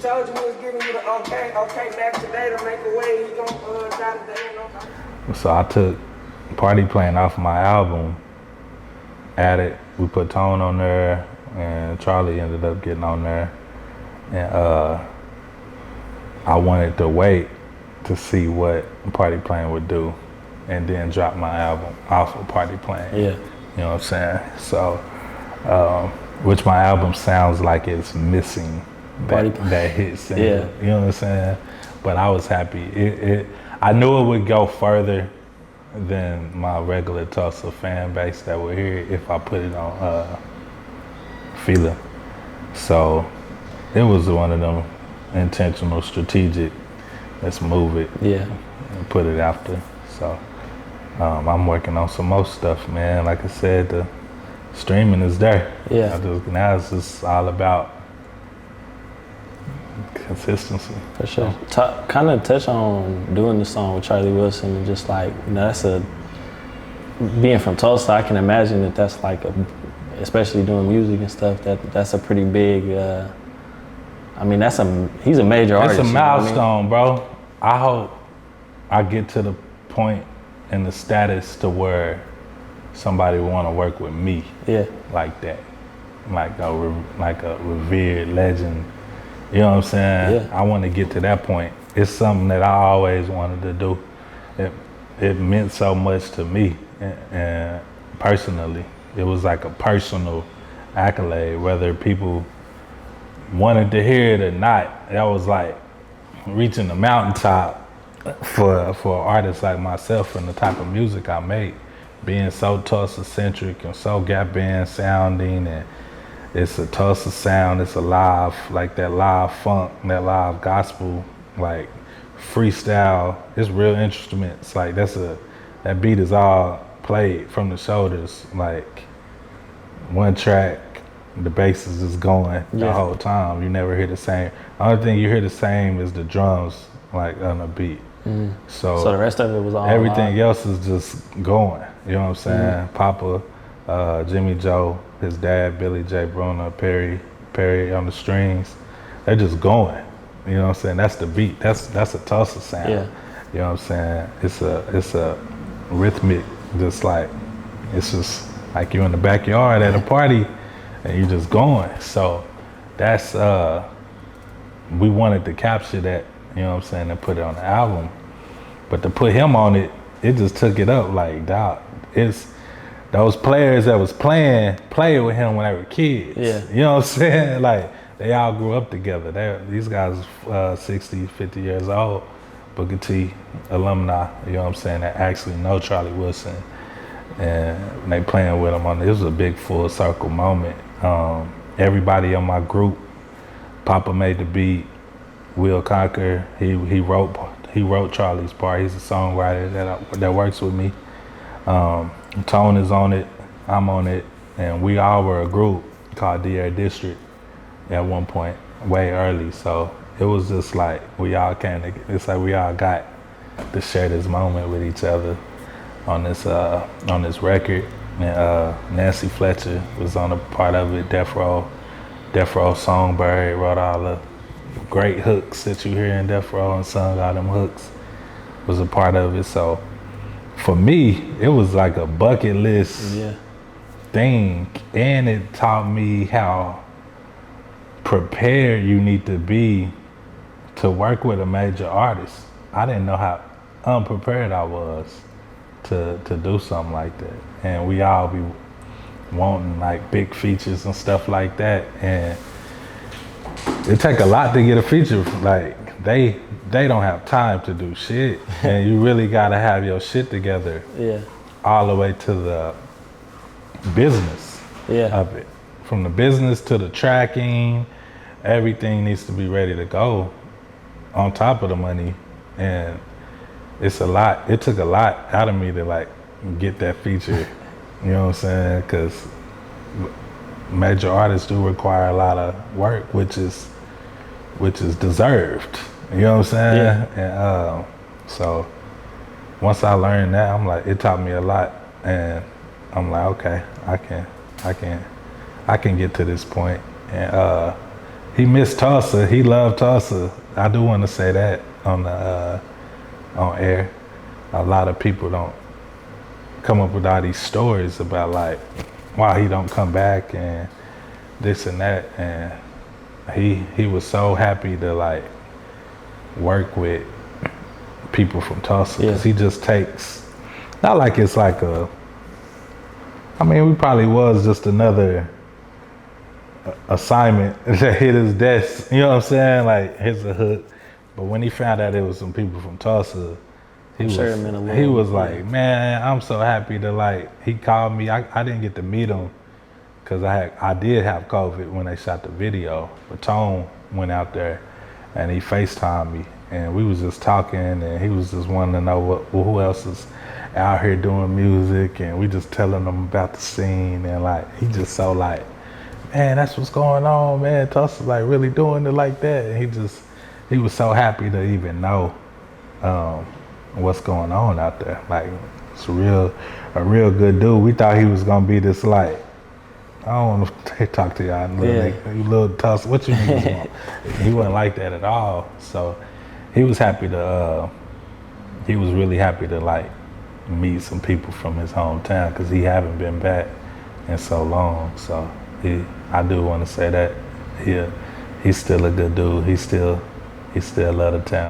told you we was giving you the okay back today to make a way. He gonna die today. So I took Party Plan off my album, added, we put Tone on there, and Charlie ended up getting on there. And I wanted to wait to see what Party Plan would do and then drop my album off of Party Plan. Yeah. You know what I'm saying? So, which my album sounds like it's missing that hit single. Yeah. You know what I'm saying? But I was happy. I knew it would go further than my regular Tulsa fan base that would hear it if I put it on Feeling. So it was one of them intentional, strategic, let's move it and put it after. So I'm working on some more stuff, man. Like I said, the streaming is there. Yeah. Now it's just all about consistency. For sure. Kind of touch on doing the song with Charlie Wilson and just like, you know, being from Tulsa, I can imagine that that's like especially doing music and stuff, that's a pretty big, I mean, he's a major artist. It's a milestone, bro. I hope I get to the point in the status to where somebody want to work with me like that. Like a revered legend. You know what I'm saying? Yeah. I want to get to that point. It's something that I always wanted to do. It meant so much to me, and personally. It was like a personal accolade, whether people wanted to hear it or not. That was like reaching the mountaintop for an artist like myself and the type of music I make, being so Tulsa-centric and so Gap Band sounding, and it's a Tulsa sound, it's a live, like that live funk, that live gospel, like freestyle. It's real instruments, like that beat is all played from the shoulders, like one track, the bass is just going the whole time. You never hear the same. The only thing you hear the same is the drums, like on the beat. So the rest of it was all everything else is just going. You know what I'm saying? Papa, Jimmy Joe, his dad, Billy J. Bruno, Perry on the strings. They're just going. You know what I'm saying? That's the beat. That's a Tulsa sound. Yeah. You know what I'm saying? It's a rhythmic, just like, it's just like you're in the backyard at a party and you're just going. So that's, we wanted to capture that, you know what I'm saying, and put it on the album. But to put him on it, it just took it up like, dog, it's those players that was played with him when they were kids. Yeah. You know what I'm saying? Like, they all grew up together. These guys 60, 50 years old, Booker T alumni, you know what I'm saying, that actually know Charlie Wilson. And they playing with him on it. It was a big full circle moment. Everybody in my group, Papa made the beat, Will Conquer, he wrote Charlie's part. He's a songwriter that works with me. Tone is on it, I'm on it, and we all were a group called DR District at one point, way early. So it was just like we all it's like we all got to share this moment with each other on this record. And Nancy Fletcher was on a part of it. Death Row Songbird wrote all the great hooks that you hear in Death Row and sung all them hooks, was a part of it. So for me, it was like a bucket list thing, and it taught me how prepared you need to be to work with a major artist. I didn't know how unprepared I was to do something like that. And we all be wanting like big features and stuff like that, and it take a lot to get a feature. Like they don't have time to do shit, and you really gotta have your shit together. All the way to the business of it. From the business to the tracking, everything needs to be ready to go on top of the money. And it's a lot. It took a lot out of me to like get that feature, you know what I'm saying? Because major artists do require a lot of work, which is deserved. You know what I'm saying? And so once I learned that, I'm like, it taught me a lot, and I'm like, okay, I can get to this point. And he missed Tulsa. He loved Tulsa. I do want to say that on the on air. A lot of people don't come up with all these stories about like why he don't come back and this and that. And he was so happy to like work with people from Tulsa because he just takes, not like it's like a, I mean, we probably was just another assignment that hit his desk, you know what I'm saying? Like, here's a hook. But when he found out it was some people from Tulsa, he was like, man, I'm so happy to like, he called me. I didn't get to meet him because I did have COVID when they shot the video. But Tone went out there and he FaceTimed me and we was just talking and he was just wanting to know who else is out here doing music, and we just telling him about the scene, and like he just so like, man, that's what's going on, man. Tulsa's like really doing it like that. And he was so happy to even know what's going on out there. Like it's a real good dude. We thought he was gonna be this like, I don't want to talk to y'all, you little Tulsa. What you niggas want? He wasn't like that at all. So he was happy to. He was really happy to like meet some people from his hometown because he haven't been back in so long. So I do want to say that he's still a good dude. He still love the town.